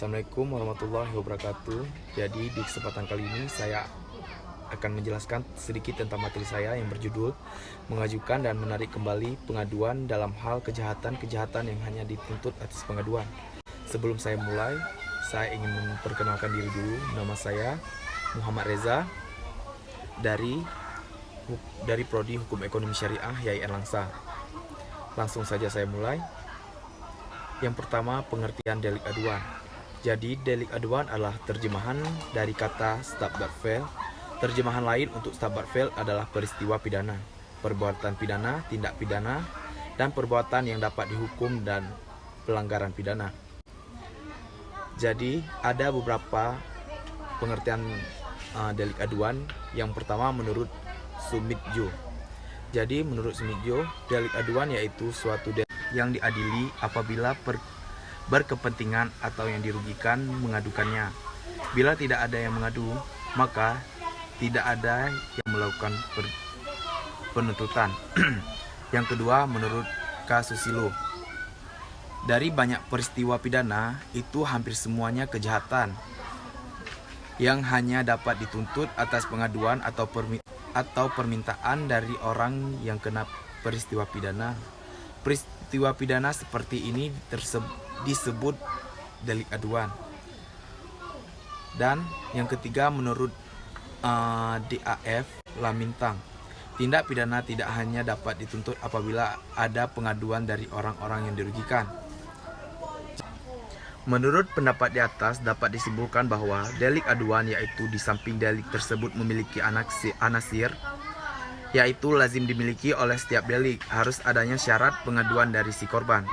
Assalamualaikum warahmatullahi wabarakatuh. Jadi di kesempatan kali ini saya akan menjelaskan sedikit tentang materi saya yang berjudul mengajukan dan menarik kembali pengaduan dalam hal kejahatan-kejahatan yang hanya dituntut atas pengaduan. Sebelum saya mulai, saya ingin memperkenalkan diri dulu. Nama saya Muhammad Reza dari Prodi Hukum Ekonomi Syariah YAI Erlangsa. Langsung saja saya mulai. Yang pertama, pengertian delik aduan. Jadi, delik aduan adalah terjemahan dari kata Strafbarfall. Terjemahan lain untuk Strafbarfall adalah peristiwa pidana, perbuatan pidana, tindak pidana, dan perbuatan yang dapat dihukum dan pelanggaran pidana. Jadi, ada beberapa pengertian delik aduan. Yang pertama, menurut Sumit-Jo. Jadi, menurut Sumit-Jo, delik aduan yaitu suatu delik yang diadili apabila berkepentingan atau yang dirugikan mengadukannya. Bila tidak ada yang mengadu, maka tidak ada yang melakukan penuntutan. Yang kedua, menurut Kasusilo, dari banyak peristiwa pidana itu hampir semuanya kejahatan yang hanya dapat dituntut atas pengaduan atau permintaan dari orang yang kena peristiwa pidana. Peristiwa pidana seperti ini disebut delik aduan. Dan yang ketiga, menurut DAF Lamintang, tindak pidana tidak hanya dapat dituntut apabila ada pengaduan dari orang-orang yang dirugikan. Menurut pendapat di atas, dapat disimpulkan bahwa delik aduan yaitu di samping delik tersebut memiliki anasir, yaitu lazim dimiliki oleh setiap delik, harus adanya syarat pengaduan dari si korban.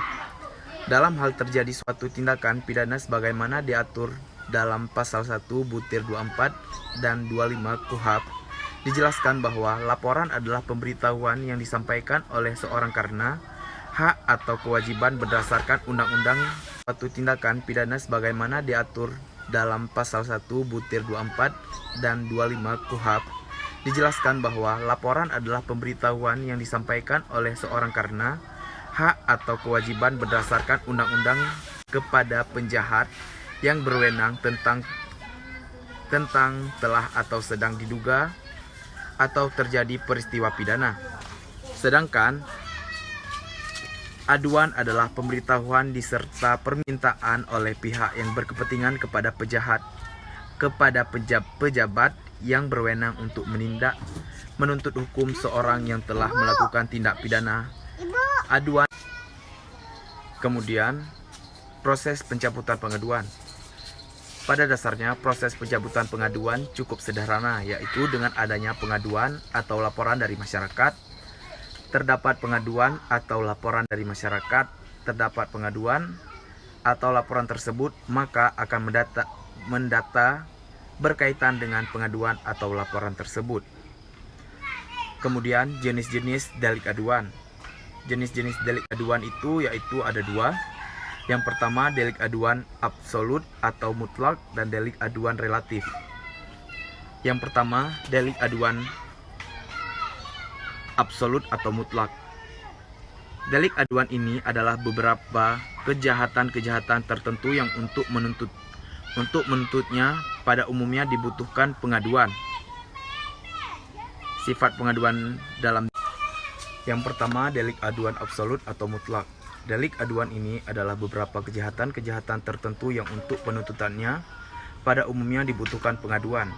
Dalam hal terjadi suatu tindakan pidana sebagaimana diatur dalam pasal 1 butir 24 dan 25 KUHP, dijelaskan bahwa laporan adalah pemberitahuan yang disampaikan oleh seorang karena hak atau kewajiban berdasarkan undang-undang. Suatu tindakan pidana sebagaimana diatur dalam pasal 1 butir 24 dan 25 KUHP, dijelaskan bahwa laporan adalah pemberitahuan yang disampaikan oleh seorang karena hak atau kewajiban berdasarkan undang-undang kepada penjahat yang berwenang tentang telah atau sedang diduga atau terjadi peristiwa pidana. Sedangkan aduan adalah pemberitahuan diserta permintaan oleh pihak yang berkepentingan kepada pejabat yang berwenang untuk menuntut hukum seorang yang telah melakukan tindak pidana aduan. Kemudian, proses pencabutan pengaduan. Pada dasarnya, proses pencabutan pengaduan cukup sederhana, yaitu dengan adanya pengaduan atau laporan dari masyarakat. Terdapat pengaduan atau laporan dari masyarakat, terdapat pengaduan atau laporan tersebut, maka akan mendata berkaitan dengan pengaduan atau laporan tersebut. Kemudian, jenis-jenis delik aduan. Jenis-jenis delik aduan itu yaitu ada dua. Yang pertama, delik aduan absolut atau mutlak dan delik aduan relatif. Yang pertama, delik aduan absolut atau mutlak. Delik aduan ini adalah beberapa kejahatan-kejahatan tertentu yang untuk menuntutnya pada umumnya dibutuhkan pengaduan. Sifat pengaduan dalam yang pertama, delik aduan absolut atau mutlak. Delik aduan ini adalah beberapa kejahatan-kejahatan tertentu yang untuk penuntutannya pada umumnya dibutuhkan pengaduan.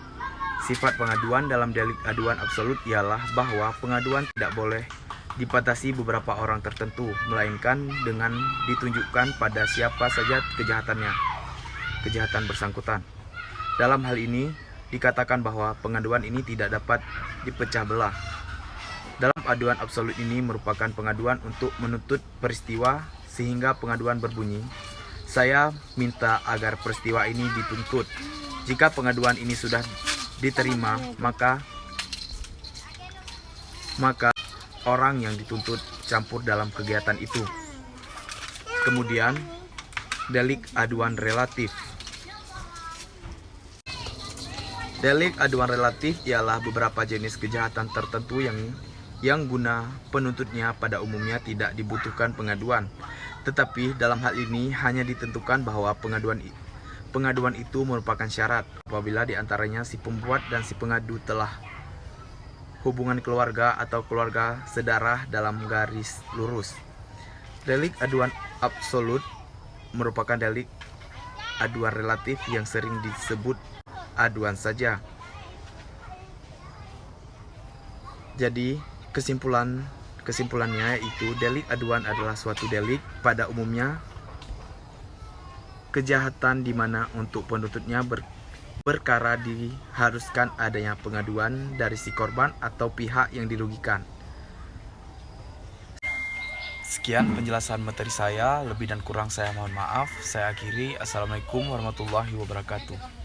Sifat pengaduan dalam delik aduan absolut ialah bahwa pengaduan tidak boleh dibatasi beberapa orang tertentu, melainkan dengan ditunjukkan pada siapa saja kejahatan bersangkutan. Dalam hal ini, dikatakan bahwa pengaduan ini tidak dapat dipecah belah. Dalam aduan absolut ini merupakan pengaduan untuk menuntut peristiwa, sehingga pengaduan berbunyi, saya minta agar peristiwa ini dituntut. Jika pengaduan ini sudah diterima, maka orang yang dituntut campur dalam kegiatan itu. Kemudian, delik aduan relatif. Delik aduan relatif ialah beberapa jenis kejahatan tertentu yang guna penuntutnya pada umumnya tidak dibutuhkan pengaduan, tetapi dalam hal ini hanya ditentukan bahwa Pengaduan itu merupakan syarat apabila di antaranya si pembuat dan si pengadu telah hubungan keluarga atau keluarga sedarah dalam garis lurus. Delik aduan absolut merupakan delik aduan relatif yang sering disebut aduan saja. Jadi, kesimpulannya yaitu delik aduan adalah suatu delik pada umumnya kejahatan di mana untuk penuntutnya perkara diharuskan adanya pengaduan dari si korban atau pihak yang dirugikan. Sekian penjelasan materi saya, lebih dan kurang saya mohon maaf. Saya akhiri. Assalamualaikum warahmatullahi wabarakatuh.